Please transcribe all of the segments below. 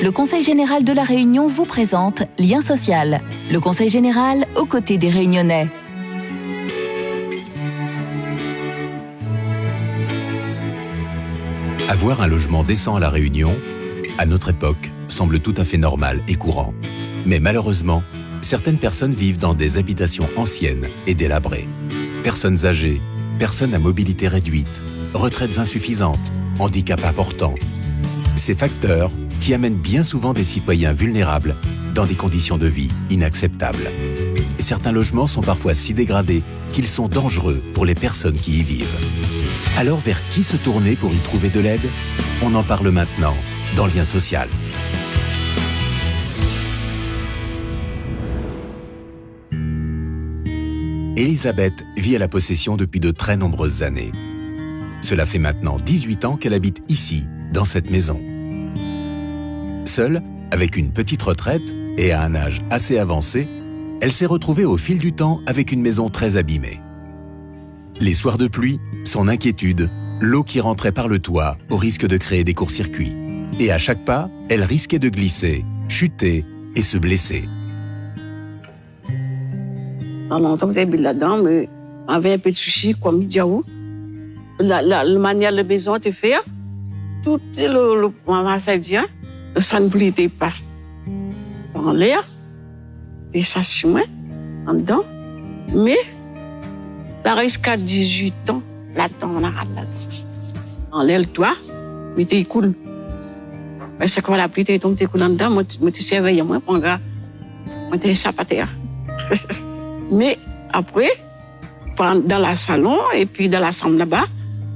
le Conseil général de La Réunion vous présente Lien social. Le Conseil général aux côtés des Réunionnais. Avoir un logement décent à La Réunion, à notre époque, semble tout à fait normal et courant. Mais malheureusement, certaines personnes vivent dans des habitations anciennes et délabrées. Personnes âgées, personnes à mobilité réduite, retraites insuffisantes, handicap important. Ces facteurs qui amènent bien souvent des citoyens vulnérables dans des conditions de vie inacceptables. Et certains logements sont parfois si dégradés qu'ils sont dangereux pour les personnes qui y vivent. Alors vers qui se tourner pour y trouver de l'aide? On en parle maintenant dans Lien social. Elisabeth vit à la possession depuis de très nombreuses années. Cela fait maintenant 18 ans qu'elle habite ici, dans cette maison. Seule, avec une petite retraite et à un âge assez avancé, elle s'est retrouvée au fil du temps avec une maison très abîmée. Les soirs de pluie, son inquiétude, l'eau qui rentrait par le toit au risque de créer des courts-circuits. Et à chaque pas, elle risquait de glisser, chuter et se blesser. Dans longtemps que j'habite là-dedans, mais j'avais un peu de soucis, comme il dit à vous. La manière de maison de faire, tout le maman ça dit, le sanglité passe en l'air, des stations en dedans, mais la jusqu'à 18 ans, là-dedans, on arrête là-dedans. En l'air, le toit, mais t'es cool. Parce que quand la pluie tombe, t'es cool en dedans, moi, tu surveilles, moi, mon gars, moi, t'es sapataire. Mais après, dans la salon et puis dans la chambre là-bas,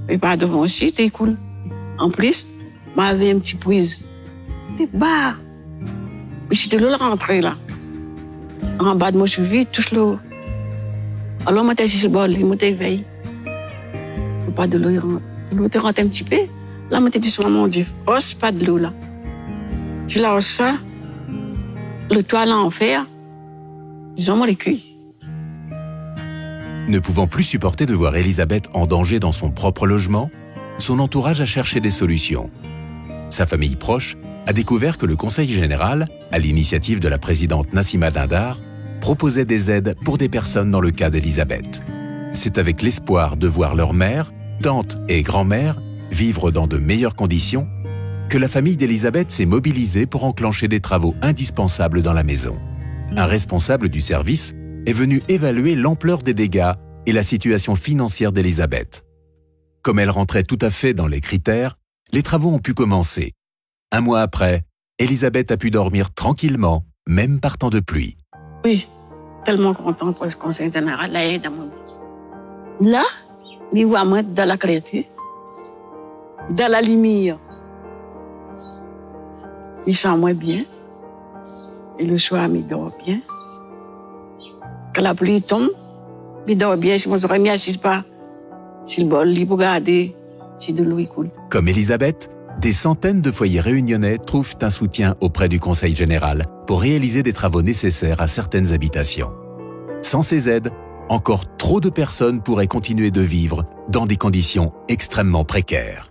et pas devant aussi, t'es cool. En plus, m'avait un petit prise. T'es bas. Puis j'étais là rentrée là. En bas de moi, je suis vite, touche l'eau. Alors, moi, t'es sur le bord, moi, t'es veille. Pas de l'eau, il rentre. L'eau, t'es rentré un petit peu. Là, moi, t'es dit, mon Dieu, hausse pas de l'eau là. Tu la hausses ça, le toit là en fer, disons, moi, les cuits. Ne pouvant plus supporter de voir Elisabeth en danger dans son propre logement, son entourage a cherché des solutions. Sa famille proche a découvert que le Conseil général, à l'initiative de la présidente Nassima Dindar, proposait des aides pour des personnes dans le cas d'Elisabeth. C'est avec l'espoir de voir leur mère, tante et grand-mère vivre dans de meilleures conditions que la famille d'Elisabeth s'est mobilisée pour enclencher des travaux indispensables dans la maison. Un responsable du service est venu évaluer l'ampleur des dégâts et la situation financière d'Elisabeth. Comme elle rentrait tout à fait dans les critères, les travaux ont pu commencer. Un mois après, Elisabeth a pu dormir tranquillement, même par temps de pluie. Oui, tellement content pour ce conseil général, la aide à mon vie. Là, il va mettre dans la clarté, dans la lumière. Il sent moins bien. Et le soir, il dort bien. Quand la pluie tombe, il dort bien. Si on serait mis assis pas, si le bol, il peut garder, si de l'eau coule. Comme Elisabeth, des centaines de foyers réunionnais trouvent un soutien auprès du Conseil général pour réaliser des travaux nécessaires à certaines habitations. Sans ces aides, encore trop de personnes pourraient continuer de vivre dans des conditions extrêmement précaires.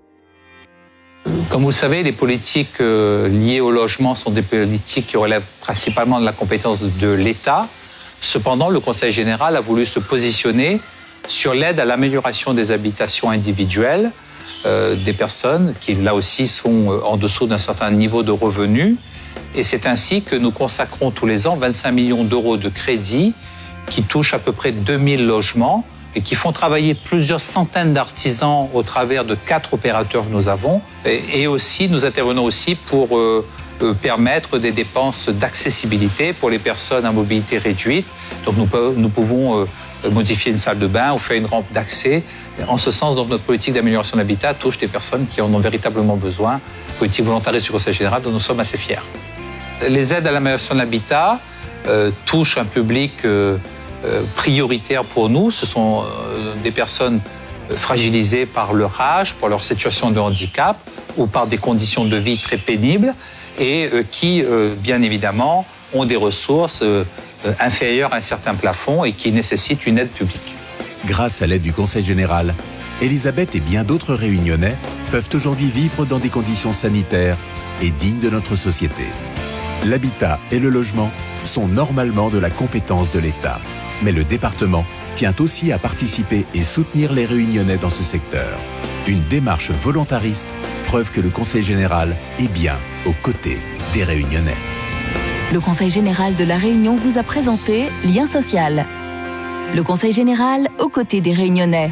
Comme vous le savez, les politiques liées au logement sont des politiques qui relèvent principalement de la compétence de l'État. Cependant, le Conseil général a voulu se positionner sur l'aide à l'amélioration des habitations individuelles des personnes qui, là aussi, sont en dessous d'un certain niveau de revenus. Et c'est ainsi que nous consacrons tous les ans 25 millions d'euros de crédits qui touchent à peu près 2000 logements et qui font travailler plusieurs centaines d'artisans au travers de 4 opérateurs que nous avons. Et aussi, nous intervenons aussi pour permettre des dépenses d'accessibilité pour les personnes à mobilité réduite. Donc nous pouvons modifier une salle de bain ou faire une rampe d'accès. En ce sens, donc, notre politique d'amélioration de l'habitat touche des personnes qui en ont véritablement besoin. Politique volontariste du Conseil général dont nous sommes assez fiers. Les aides à l'amélioration de l'habitat touchent un public prioritaire pour nous. Ce sont des personnes fragilisées par leur âge, par leur situation de handicap ou par des conditions de vie très pénibles et qui, bien évidemment, ont des ressources inférieures à un certain plafond et qui nécessitent une aide publique. Grâce à l'aide du Conseil général, Elisabeth et bien d'autres Réunionnais peuvent aujourd'hui vivre dans des conditions sanitaires et dignes de notre société. L'habitat et le logement sont normalement de la compétence de l'État, mais le département tient aussi à participer et soutenir les Réunionnais dans ce secteur. Une démarche volontariste, preuve que le Conseil général est bien aux côtés des Réunionnais. Le Conseil général de La Réunion vous a présenté Lien social. Le Conseil général aux côtés des Réunionnais.